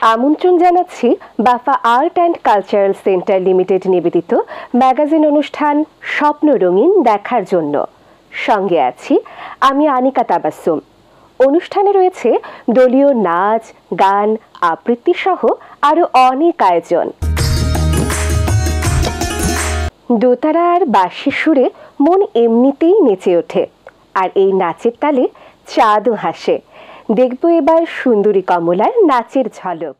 আমন্ত্রণ জানাচ্ছি BAFA art and cultural centre limited নিবেদিত ম্যাগাজিন অনুষ্ঠান স্বপ্ন রঙিন দেখার জন্য। সঙ্গে আছি আমি আনিকা তাবাসসুম। অনুষ্ঠানে রয়েছে দলীয় নাচ, গান, আবৃত্তি সহ আরো অনেক আয়োজন। দোতারা আর বাঁশির সুরে মন এমনিতেই নেচে ওঠে, আর এই নাচের তালে চাঁদও হাসে। দেখব এবার সুন্দরী কমলার নাচের ঝলক।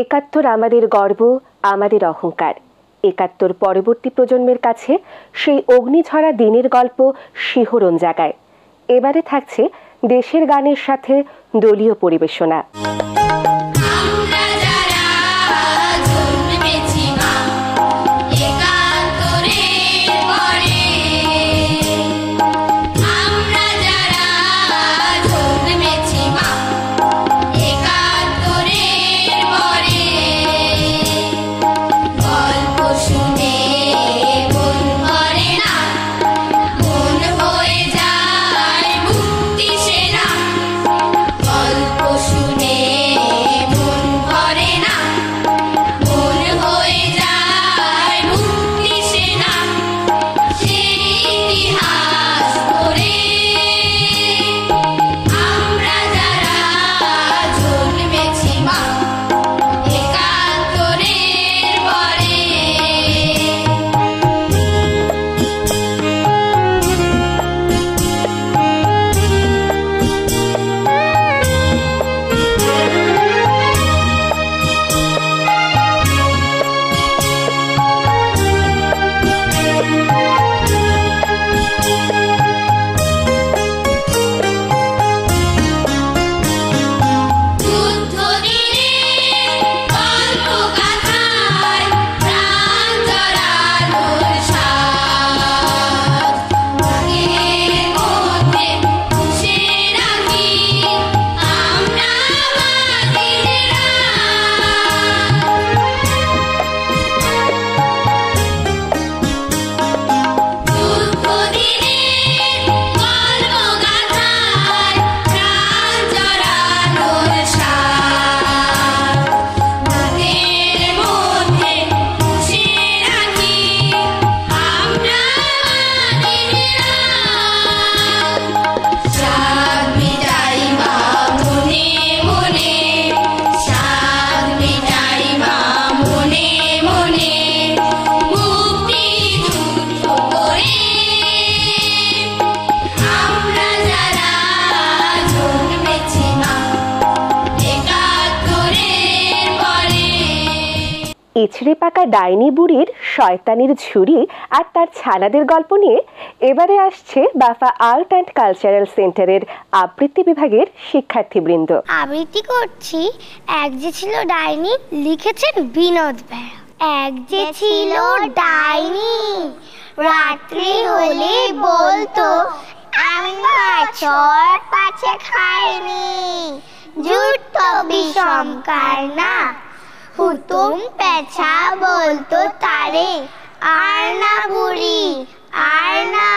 একাত্তর আমাদের গর্ব, আমাদের অহংকার। একাত্তর পরবর্তী প্রজন্মের কাছে সেই অগ্নিঝরা দিনের গল্প শিহরণ জাগায়। এবারে থাকছে দেশের গানের সাথে দলীয় পরিবেশনা। শুনে ইচড়ে পাকা ডাইনি বুড়ির শয়তানির ঝুড়ি আর তার ছানাদের গল্প নিয়ে এবারে আসছে বাফা আর্ট অ্যান্ড কালচারাল সেন্টারের আবৃত্তি বিভাগের শিক্ষার্থীবৃন্দ। আবৃত্তি করছি এক যে ছিল ডাইনি, লিখেছেন বিনোদ বেড়া। এক যে ছিল ডাইনি, রাত্রি হলে বলতো আমি মাছর পাছে খাইনি, জুটতো বিষম কারনা। হুতুম পেঁচা বলতো তারে আর না বুড়ি আর না,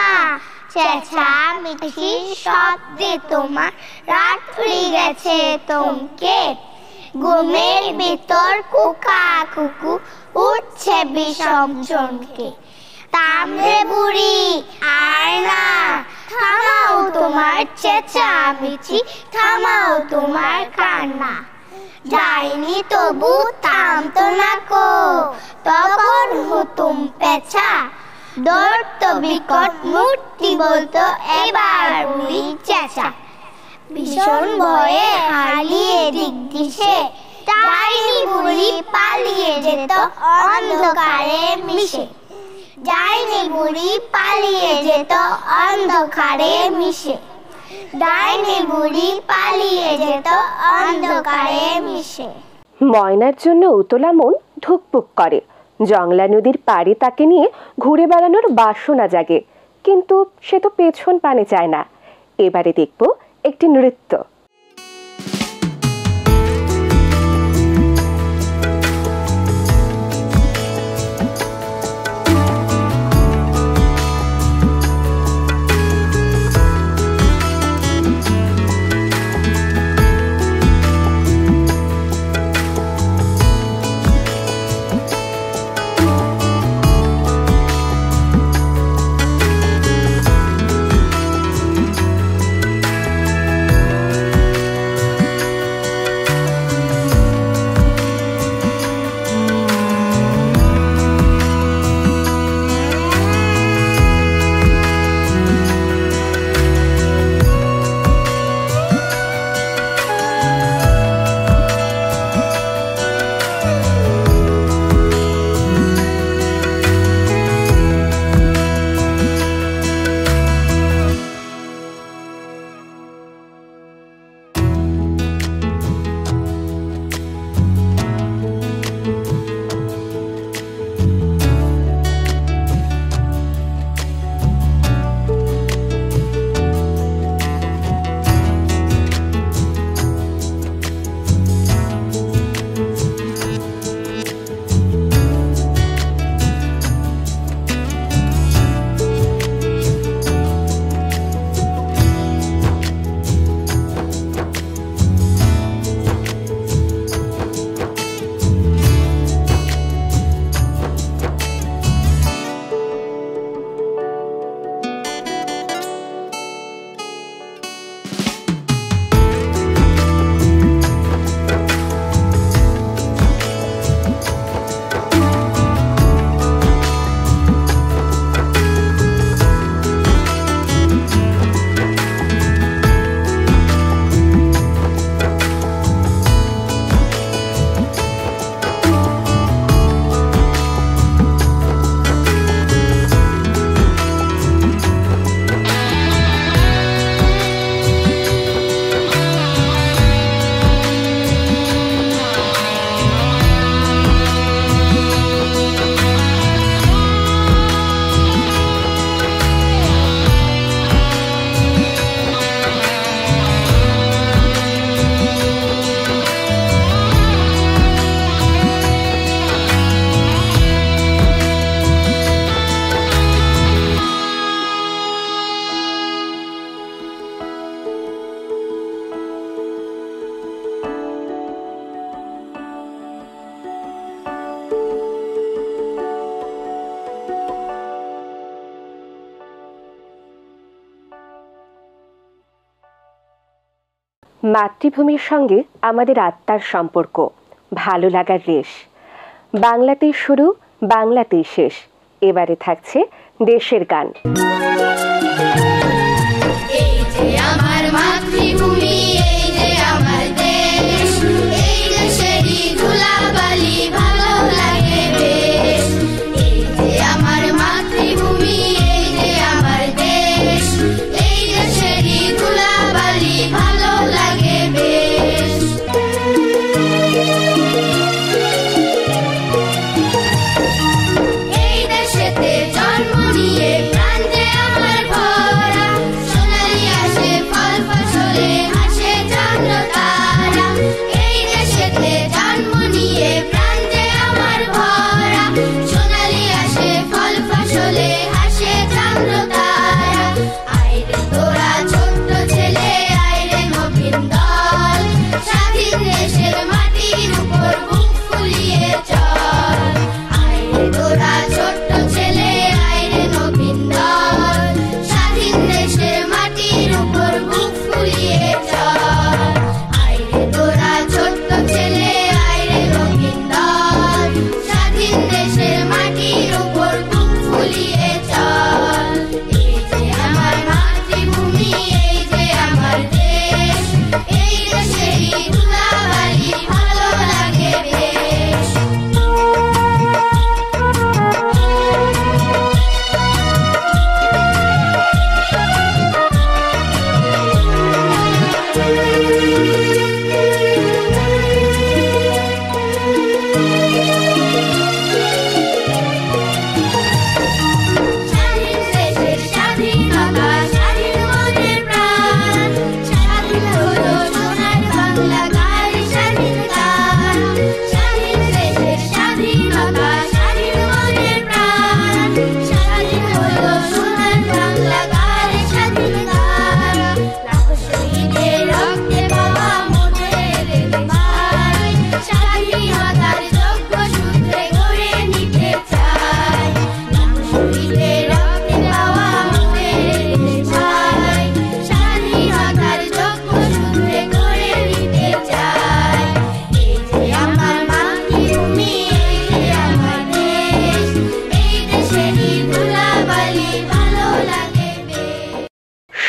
চেঁচা মিঠি শব্দে তোমার রাত্রি গেছে তোমকে। ঘুমের ভিতর কুকা কুকু উঠছে বিষম চমকে। তামরে বুড়ি আর না, থামাও তোমার চেঁচা মিঠি, থামাও তোমার কান্না। ডাইনি তবু থামতো না কো, তখন হুতুম পেঁচা ধরতো বিকট মূর্তি, বলতো এবার বুড়ি চেঁচা। ভীষণ ভয়ে হারিয়ে দিক দিশে, ডাইনি বুড়ি পালিয়ে যেত অন্ধকারে মিশে। ডাইনি বুড়ি পালিয়ে যেত অন্ধকারে মিশে। ডাইনি বুড়ি পালিয়ে যেত অন্ধকারে মিশে। ময়নার জন্য উতলা মন ধুকপুক করে, জংলা নদীর পাড়ে তাকে নিয়ে ঘুরে বেড়ানোর বাসনা জাগে, কিন্তু সে তো পেছন পানে চায় না। এবারে দেখব একটি নৃত্য। মাতৃভূমির সঙ্গে আমাদের আত্মার সম্পর্ক, ভালো লাগার রেশ। বাংলাতেই শুরু, বাংলাতেই শেষ। এবারে থাকছে দেশের গান। এই যে আমার মাতৃভূমি, এই যে আমার দেশ, এই দেশেরই ধুলাবালি ভালো লাগে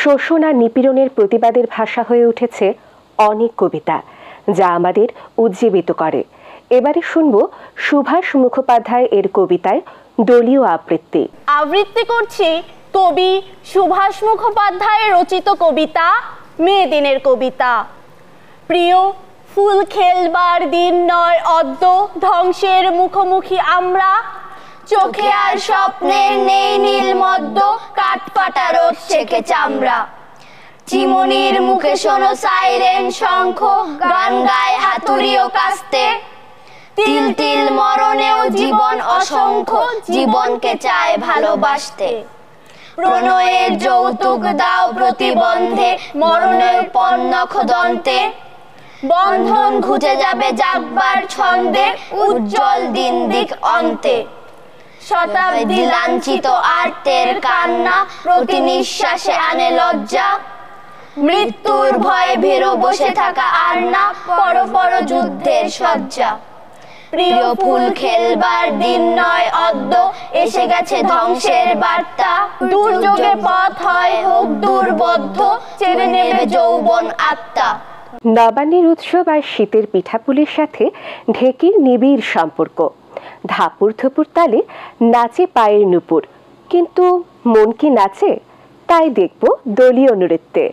শোষণ আর নিপীড়নের প্রতিবাদের ভাষা হয়ে উঠেছে অনেক কবিতা, যা আমাদের উজ্জীবিত করে। এবারে শুনব সুভাষ মুখোপাধ্যায় এর কবিতায় দলীয় আবৃত্তি। আবৃত্তি করছি কবি সুভাষ মুখোপাধ্যায়ের রচিত কবিতা মে দিনের কবিতা। প্রিয়, ফুল খেলবার দিন নয় অদ্য, ধ্বংসের মুখোমুখি আমরা। চোখে আর স্বপ্নের নেই নীল মদ্য, কাঠ ফাটা রোদ শেখে চামড়া। চিমনির মুখে শোনো সাইরেন শঙ্খ, গান গায় হাতুড়িও কাস্তে। তিল তিল মরণেও জীবন অসংখ্য, জীবনকে চায় ভালোবাসতে। প্রণয়ের যৌতুক দাও প্রতিবন্ধে, মরণের পন্নখ দন্তে। বন্ধন ঘুচে যাবে জাগবার ছন্দে, উজ্জ্বল দিন দিক অন্তে। শতাব্দী লাঞ্ছিত আর্তের কান্না, প্রতি নিঃশ্বাসে আনে লজ্জা। মৃত্যুর ভয়ে ভীরু বসে থাকা আর না, পর পর যুদ্ধের সজ্জা। প্রিয়, ফুল খেলবার দিন নয় অদ্য, এসে গেছে ধ্বংসের বার্তা। দুর্যোগে পথ হয় হোক দুর্বোধ্য, চেনে নেবে যৌবন আত্মা। নবান্নের উৎসব আর শীতের পিঠাপুলির সাথে ঢেকির নিবিড় সম্পর্ক। ধাপুর থুপুর তালে নাচে পায়ের নুপুর, কিন্তু মন কি নাচে? তাই দেখব দলীয় নৃত্যে।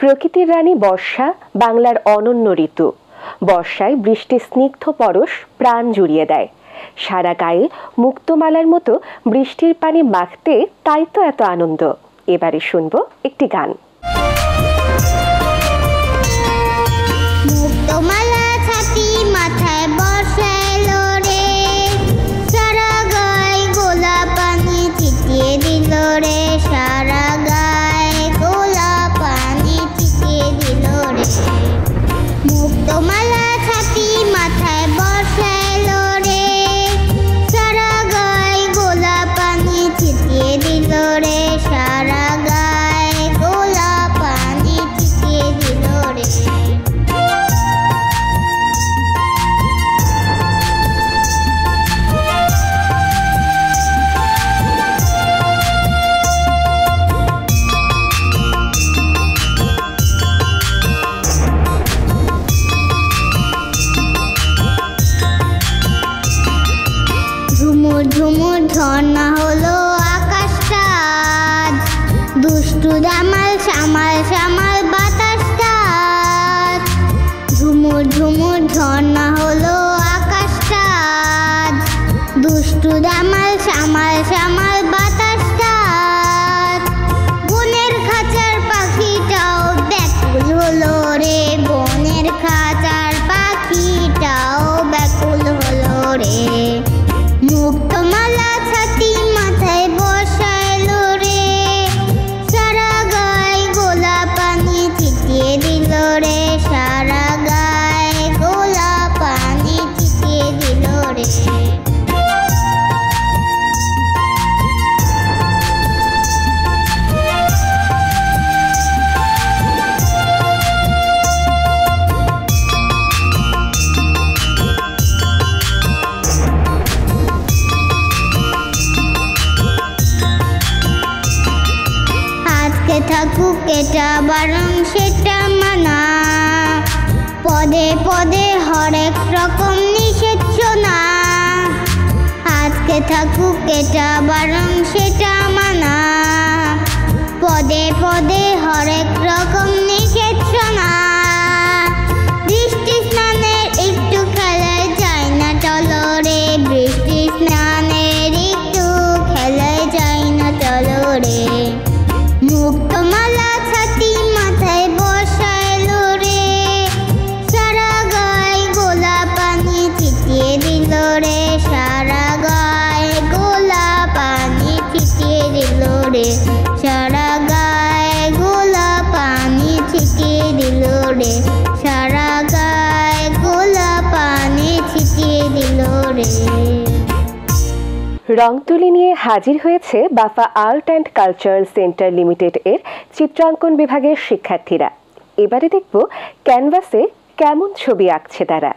প্রকৃতির রানী বর্ষা বাংলার অনন্য ঋতু। বর্ষায় বৃষ্টির স্নিগ্ধ পরশ প্রাণ জুড়িয়ে দেয়। সারা গায়ে মুক্তমালার মতো বৃষ্টির পানি মাখতে তাই তো এত আনন্দ। এবারে শুনবো একটি গান। মুক্তমালা ছাতি মাথায় বর্ষা এলো রে, সারা গায়ে গোলাপ পানি ছিটিয়ে দিল রে, সারা গায়ে গোলাপ পানি ছিটিয়ে দিল রে। মুক্তমালা ছাতি মাথায় বর্ষা এলো রে, সারা গায়ে গোলাপ পানি ছিটিয়ে দিল রে, সারা গায়ে গোলাপ পানি ছিটিয়ে দিল রে। ঝুমুর ঝুমুর ঝর্ণা হলো আকাশটা, দুষ্টু দামাল সামাল সামাল বাতাসটা। ঝুমুর ঝুমুর ঝর্ণা হলো আকাশটা, দুষ্টু দামাল সামাল সামাল বাতাসটা। বনের খাঁচার পাখিটাও ব্যাকুল হলো রে, বনের খাঁচার পাখিটাও ব্যাকুল হলো রে। মুক্তমালা ছাতি মাথায় বর্ষা এলো রে, সারা গায়ে গোলাপ পানি ছিটিয়ে দিল রে, সারা গায়ে গোলাপ পানি ছিটিয়ে দিল রে। আজকে থাকুক এটা বারণ সেটা মানা, পদে পদে হরেক রকম নিষেধনা। আজকে থাকুক এটা বারণ সেটা মানা, পদে পদে হরেক রকম নিষেধনা। বৃষ্টি স্নানের একটু খেলায় যায় না চলো রে, বৃষ্টি স্নানের একটু খেলায় যায় না চলো রে। মুক্তমালা ছাতি মাথায় বর্ষা এলো রে, সারা গায়ে গোলাপ পানি ছিটিয়ে দিল রে, সারা গায়ে গোলাপ পানি ছিটিয়ে দিল রে, সারা গায়ে গোলাপ পানি ছিটিয়ে দিল রে, সারা গায়ে গোলাপ পানি ছিটিয়ে দিল রে। রং তুলি নিয়ে হাজির হয়েছে BAFA art and cultural centre limited এর চিত্রাঙ্কন বিভাগের শিক্ষার্থীরা। এবারে দেখব ক্যানভাসে কেমন ছবি আঁকছে তারা।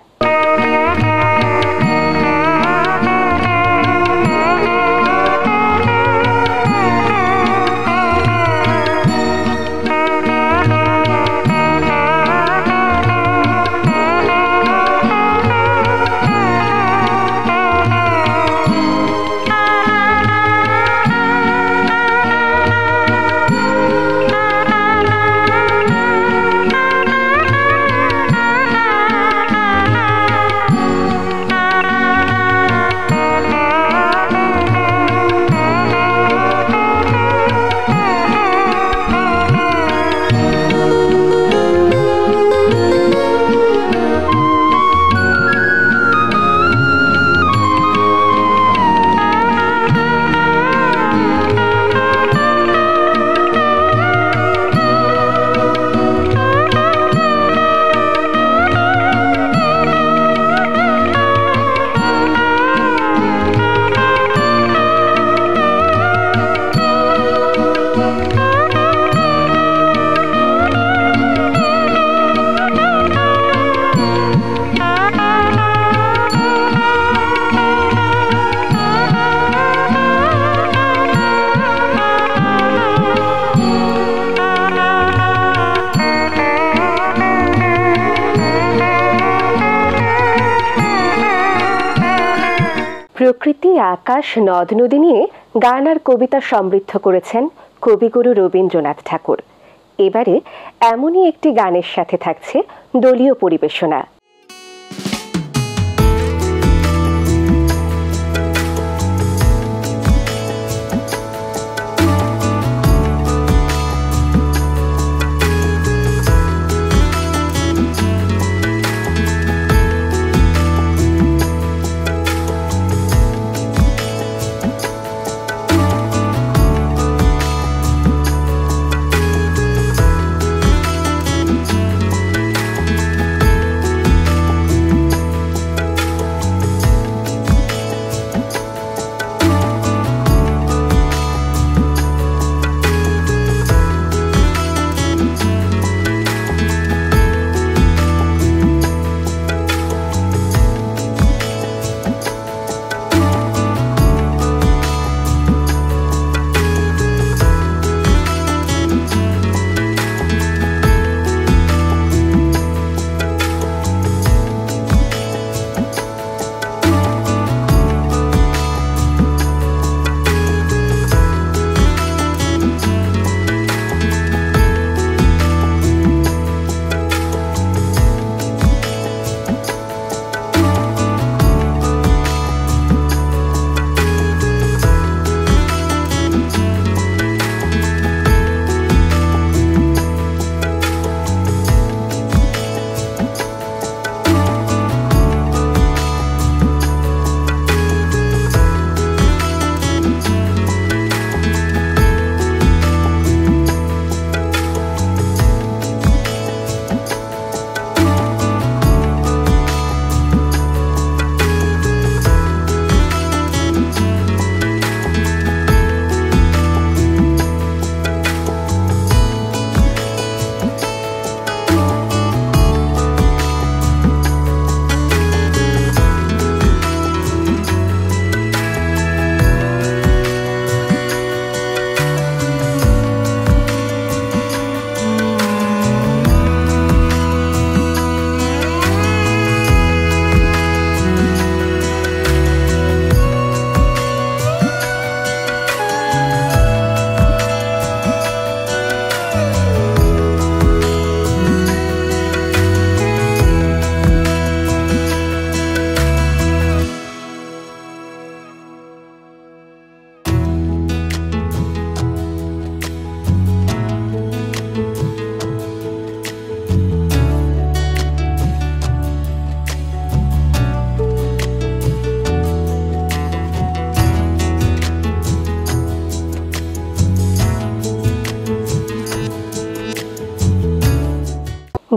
প্রকৃতি, আকাশ, নদ নদী নিয়ে গান আর কবিতা সমৃদ্ধ করেছেন কবিগুরু রবীন্দ্রনাথ ঠাকুর। এবারে এমনই একটি গানের সাথে থাকছে দলীয় পরিবেশনা।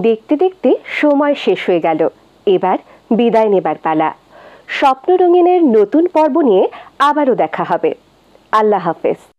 দেখতে দেখতে সময় শেষ হয়ে গেল। এবার বিদায় নেবার পালা। স্বপ্ন রঙিনের নতুন পর্ব নিয়ে আবারও দেখা হবে। আল্লাহ হাফেজ।